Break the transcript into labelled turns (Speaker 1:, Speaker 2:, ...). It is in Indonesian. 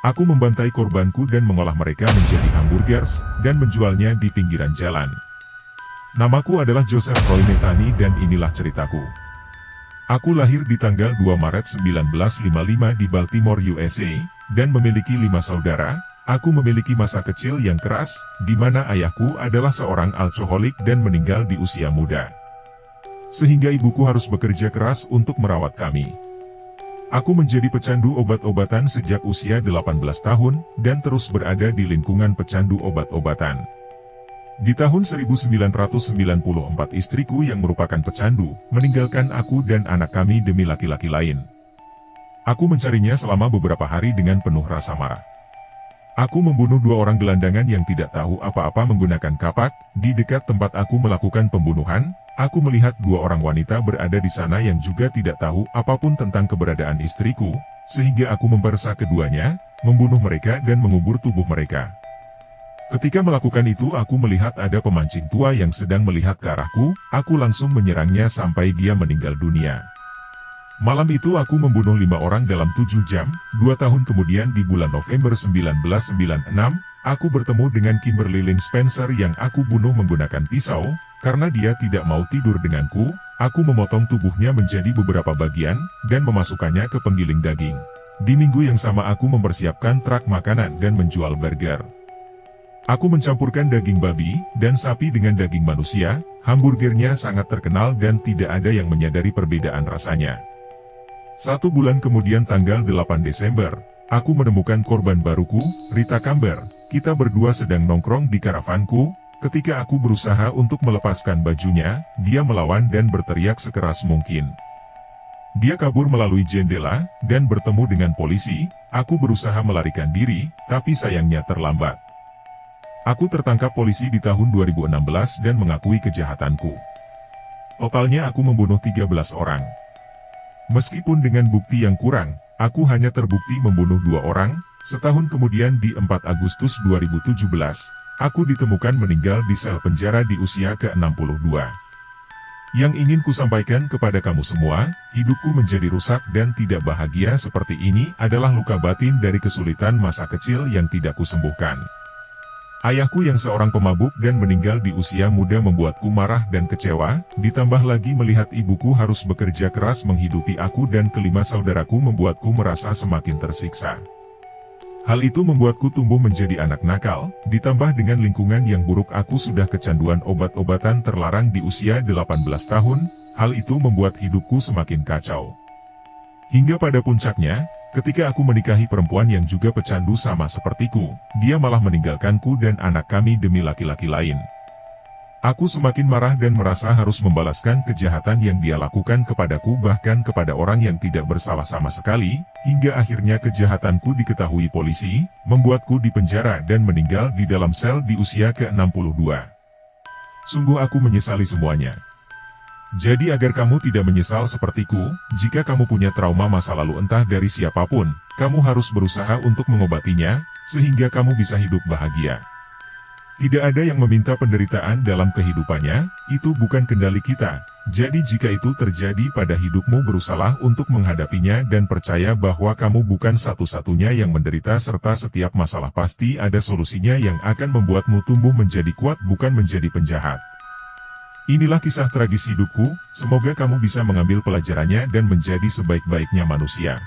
Speaker 1: Aku membantai korbanku dan mengolah mereka menjadi hamburgers, dan menjualnya di pinggiran jalan. Namaku adalah Joseph Roy Metheny dan inilah ceritaku. Aku lahir di tanggal 2 Maret 1955 di Baltimore, USA, dan memiliki 5 saudara. Aku memiliki masa kecil yang keras, di mana ayahku adalah seorang alkoholik dan meninggal di usia muda. Sehingga ibuku harus bekerja keras untuk merawat kami. Aku menjadi pecandu obat-obatan sejak usia 18 tahun, dan terus berada di lingkungan pecandu obat-obatan. Di tahun 1994 istriku yang merupakan pecandu, meninggalkan aku dan anak kami demi laki-laki lain. Aku mencarinya selama beberapa hari dengan penuh rasa marah. Aku membunuh 2 orang gelandangan yang tidak tahu apa-apa menggunakan kapak. Di dekat tempat aku melakukan pembunuhan, aku melihat 2 orang wanita berada di sana yang juga tidak tahu apapun tentang keberadaan istriku, sehingga aku memperkosa keduanya, membunuh mereka dan mengubur tubuh mereka. Ketika melakukan itu aku melihat ada pemancing tua yang sedang melihat ke arahku, aku langsung menyerangnya sampai dia meninggal dunia. Malam itu aku membunuh 5 orang dalam 7 jam, 2 tahun kemudian di bulan November 1996, aku bertemu dengan Kimberly Lynn Spencer yang aku bunuh menggunakan pisau, karena dia tidak mau tidur denganku, aku memotong tubuhnya menjadi beberapa bagian, dan memasukkannya ke penggiling daging. Di minggu yang sama aku mempersiapkan truk makanan dan menjual burger. Aku mencampurkan daging babi dan sapi dengan daging manusia, hamburgernya sangat terkenal dan tidak ada yang menyadari perbedaan rasanya. 1 bulan kemudian tanggal 8 Desember, aku menemukan korban baruku, Rita Camber. Kita berdua sedang nongkrong di karavanku, ketika aku berusaha untuk melepaskan bajunya, dia melawan dan berteriak sekeras mungkin. Dia kabur melalui jendela, dan bertemu dengan polisi. Aku berusaha melarikan diri, tapi sayangnya terlambat. Aku tertangkap polisi di tahun 2016 dan mengakui kejahatanku. Totalnya aku membunuh 13 orang. Meskipun dengan bukti yang kurang, aku hanya terbukti membunuh 2 orang. Setahun kemudian di 4 Agustus 2017, aku ditemukan meninggal di sel penjara di usia ke-62. Yang ingin kusampaikan kepada kamu semua, hidupku menjadi rusak dan tidak bahagia seperti ini adalah luka batin dari kesulitan masa kecil yang tidak kusembuhkan. Ayahku yang seorang pemabuk dan meninggal di usia muda membuatku marah dan kecewa, ditambah lagi melihat ibuku harus bekerja keras menghidupi aku dan kelima saudaraku membuatku merasa semakin tersiksa. Hal itu membuatku tumbuh menjadi anak nakal, ditambah dengan lingkungan yang buruk aku sudah kecanduan obat-obatan terlarang di usia 18 tahun, hal itu membuat hidupku semakin kacau. Hingga pada puncaknya, ketika aku menikahi perempuan yang juga pecandu sama sepertiku, dia malah meninggalkanku dan anak kami demi laki-laki lain. Aku semakin marah dan merasa harus membalaskan kejahatan yang dia lakukan kepadaku bahkan kepada orang yang tidak bersalah sama sekali, hingga akhirnya kejahatanku diketahui polisi, membuatku dipenjara dan meninggal di dalam sel di usia ke-62. Sungguh aku menyesali semuanya. Jadi agar kamu tidak menyesal sepertiku, jika kamu punya trauma masa lalu entah dari siapapun, kamu harus berusaha untuk mengobatinya, sehingga kamu bisa hidup bahagia. Tidak ada yang meminta penderitaan dalam kehidupannya, itu bukan kendali kita. Jadi jika itu terjadi pada hidupmu berusahalah untuk menghadapinya dan percaya bahwa kamu bukan satu-satunya yang menderita serta setiap masalah pasti ada solusinya yang akan membuatmu tumbuh menjadi kuat bukan menjadi penjahat. Inilah kisah tragis hidupku, semoga kamu bisa mengambil pelajarannya dan menjadi sebaik-baiknya manusia.